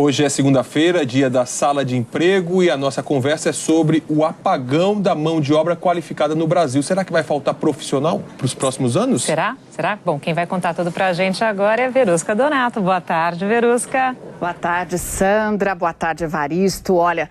Hoje é segunda-feira, dia da Sala de Emprego, e a nossa conversa é sobre o apagão da mão de obra qualificada no Brasil. Será que vai faltar profissional para os próximos anos? Será? Bom, quem vai contar tudo pra gente agora é Verusca Donato. Boa tarde, Verusca. Boa tarde, Sandra. Boa tarde, Evaristo. Olha,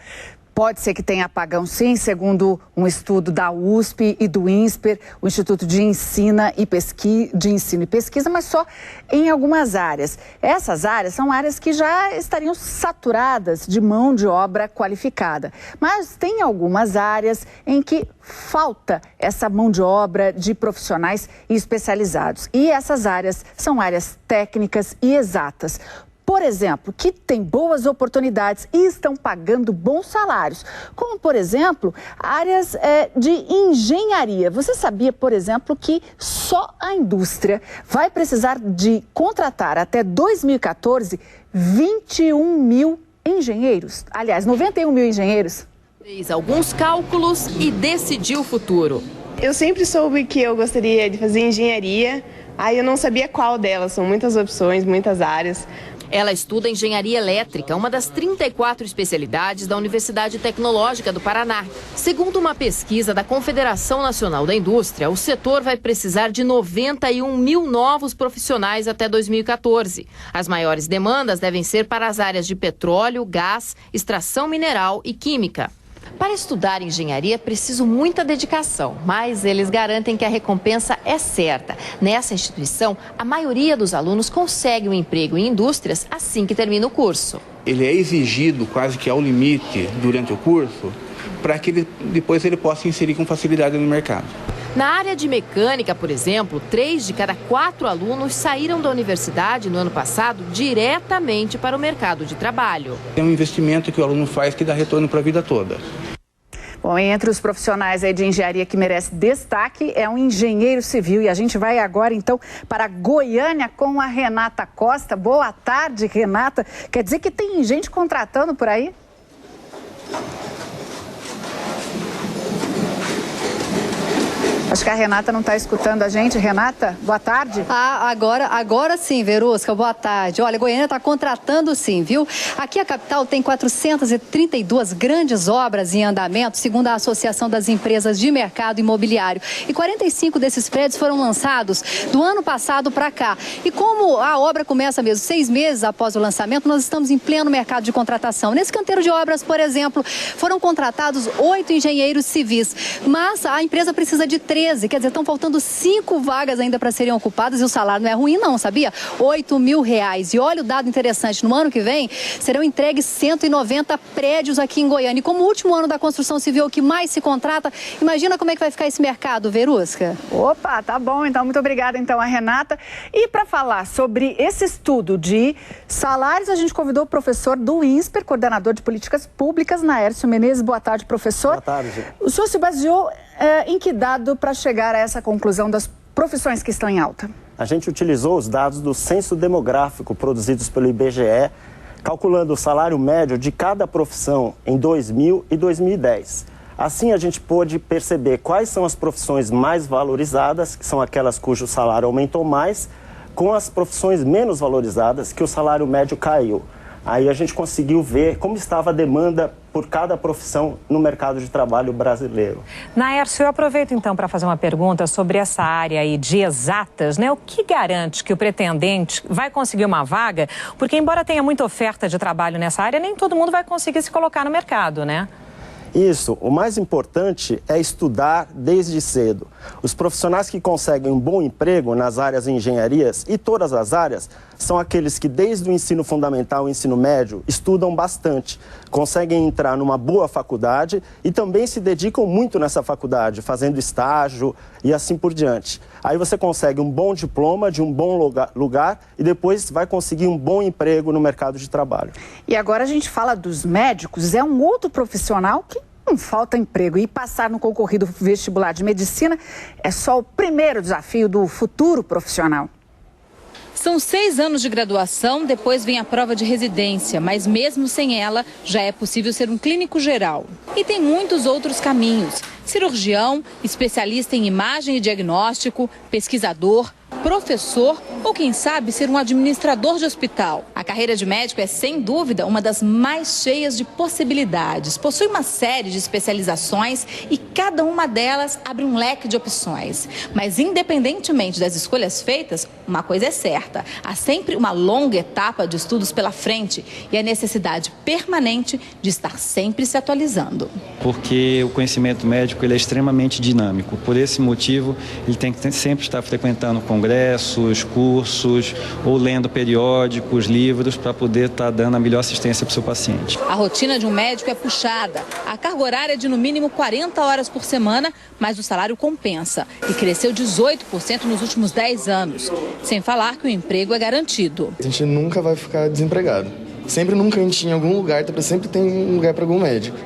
pode ser que tenha apagão, sim, segundo um estudo da USP e do INSPER, o Instituto de Ensino e Pesquisa, mas só em algumas áreas. Essas áreas são áreas que já estariam saturadas de mão de obra qualificada. Mas tem algumas áreas em que falta essa mão de obra de profissionais especializados. E essas áreas são áreas técnicas e exatas. Por exemplo, que tem boas oportunidades e estão pagando bons salários, como, por exemplo, áreas de engenharia. Você sabia, por exemplo, que só a indústria vai precisar de contratar até 2014 21 mil engenheiros? Aliás, 91 mil engenheiros. Fez alguns cálculos e decidiu o futuro. Eu sempre soube que eu gostaria de fazer engenharia, aí eu não sabia qual delas, são muitas opções, muitas áreas. Ela estuda engenharia elétrica, uma das 34 especialidades da Universidade Tecnológica do Paraná. Segundo uma pesquisa da Confederação Nacional da Indústria, o setor vai precisar de 91 mil novos profissionais até 2014. As maiores demandas devem ser para as áreas de petróleo, gás, extração mineral e química. Para estudar engenharia é preciso muita dedicação, mas eles garantem que a recompensa é certa. Nessa instituição, a maioria dos alunos consegue um emprego em indústrias assim que termina o curso. Ele é exigido quase que ao limite durante o curso para que depois ele possa inserir com facilidade no mercado. Na área de mecânica, por exemplo, 3 de cada 4 alunos saíram da universidade no ano passado diretamente para o mercado de trabalho. É um investimento que o aluno faz que dá retorno para a vida toda. Bom, entre os profissionais aí de engenharia que merece destaque é um engenheiro civil. E a gente vai agora, então, para Goiânia com a Renata Costa. Boa tarde, Renata. Quer dizer que tem gente contratando por aí? Acho que a Renata não está escutando a gente. Renata, boa tarde. Agora sim, Verusca, boa tarde. Olha, Goiânia está contratando sim, viu? Aqui a capital tem 432 grandes obras em andamento, segundo a Associação das Empresas de Mercado Imobiliário. E 45 desses prédios foram lançados do ano passado para cá. E como a obra começa mesmo 6 meses após o lançamento, nós estamos em pleno mercado de contratação. Nesse canteiro de obras, por exemplo, foram contratados 8 engenheiros civis. Mas a empresa precisa de 13, quer dizer, estão faltando 5 vagas ainda para serem ocupadas e o salário não é ruim não, sabia? R$8 mil. E olha o dado interessante, no ano que vem serão entregues 190 prédios aqui em Goiânia. E como o último ano da construção civil que mais se contrata, imagina como é que vai ficar esse mercado, Verusca? Opa, tá bom, então muito obrigada então a Renata. E para falar sobre esse estudo de salários, a gente convidou o professor do INSPER, coordenador de políticas públicas, Naércio Menezes. Boa tarde, professor. Boa tarde. O senhor se baseou em que dado para chegar a essa conclusão das profissões que estão em alta? A gente utilizou os dados do censo demográfico produzidos pelo IBGE, calculando o salário médio de cada profissão em 2000 e 2010. Assim, a gente pôde perceber quais são as profissões mais valorizadas, que são aquelas cujo salário aumentou mais, com as profissões menos valorizadas, que o salário médio caiu. Aí a gente conseguiu ver como estava a demanda por cada profissão no mercado de trabalho brasileiro. Naércio, eu aproveito então para fazer uma pergunta sobre essa área aí de exatas, né? O que garante que o pretendente vai conseguir uma vaga? Porque embora tenha muita oferta de trabalho nessa área, nem todo mundo vai conseguir se colocar no mercado, né? Isso, o mais importante é estudar desde cedo. Os profissionais que conseguem um bom emprego nas áreas de engenharias e todas as áreas são aqueles que desde o ensino fundamental e ensino médio estudam bastante, conseguem entrar numa boa faculdade e também se dedicam muito nessa faculdade, fazendo estágio e assim por diante. Aí você consegue um bom diploma de um bom lugar e depois vai conseguir um bom emprego no mercado de trabalho. E agora a gente fala dos médicos, é um outro profissional que não falta emprego. E passar no concorrido vestibular de medicina é só o primeiro desafio do futuro profissional. São 6 anos de graduação, depois vem a prova de residência, mas mesmo sem ela, já é possível ser um clínico geral. E tem muitos outros caminhos: cirurgião, especialista em imagem e diagnóstico, pesquisador, professor ou, quem sabe, ser um administrador de hospital. A carreira de médico é, sem dúvida, uma das mais cheias de possibilidades. Possui uma série de especializações e cada uma delas abre um leque de opções. Mas, independentemente das escolhas feitas, uma coisa é certa: há sempre uma longa etapa de estudos pela frente e a necessidade permanente de estar sempre se atualizando. Porque o conhecimento médico ele é extremamente dinâmico. Por esse motivo, ele tem que sempre estar frequentando congressos, cursos ou lendo periódicos, livros, para poder estar dando a melhor assistência para o seu paciente. A rotina de um médico é puxada. A carga horária é de no mínimo 40 horas por semana, mas o salário compensa e cresceu 18% nos últimos 10 anos. Sem falar que o emprego é garantido. A gente nunca vai ficar desempregado. Sempre num cantinho, em algum lugar, sempre tem um lugar para algum médico.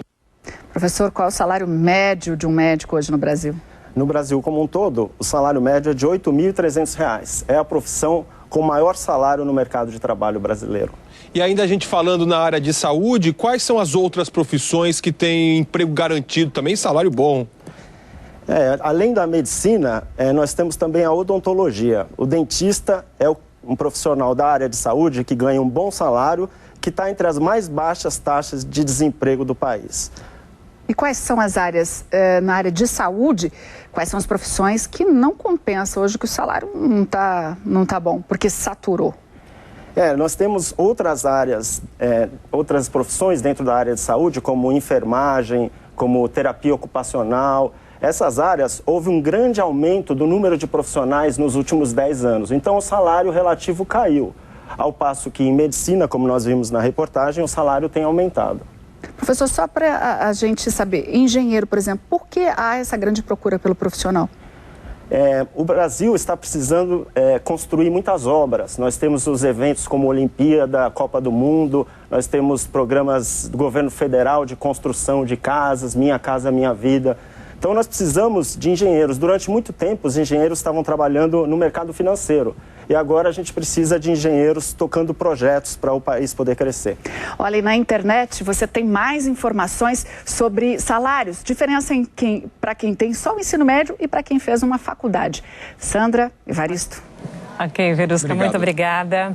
Professor, qual é o salário médio de um médico hoje no Brasil? No Brasil como um todo, o salário médio é de R$ 8.300. É a profissão com maior salário no mercado de trabalho brasileiro. E ainda a gente falando na área de saúde, quais são as outras profissões que têm emprego garantido também, salário bom? Além da medicina, nós temos também a odontologia. O dentista é um profissional da área de saúde que ganha um bom salário, que está entre as mais baixas taxas de desemprego do país. E quais são as áreas, na área de saúde, quais são as profissões que não compensam hoje, que o salário não tá bom, porque saturou? Nós temos outras áreas, outras profissões dentro da área de saúde, como enfermagem, como terapia ocupacional. Essas áreas, houve um grande aumento do número de profissionais nos últimos 10 anos. Então, o salário relativo caiu, ao passo que em medicina, como nós vimos na reportagem, o salário tem aumentado. Professor, só para a gente saber, engenheiro, por exemplo, por que há essa grande procura pelo profissional? O Brasil está precisando construir muitas obras. Nós temos os eventos como Olimpíada, Copa do Mundo, nós temos programas do governo federal de construção de casas, Minha Casa Minha Vida. Então nós precisamos de engenheiros. Durante muito tempo os engenheiros estavam trabalhando no mercado financeiro. E agora a gente precisa de engenheiros tocando projetos para o país poder crescer. Olha, e na internet você tem mais informações sobre salários, diferença para quem tem só o ensino médio e para quem fez uma faculdade. Sandra, Evaristo. Ok, Verusca, muito obrigada.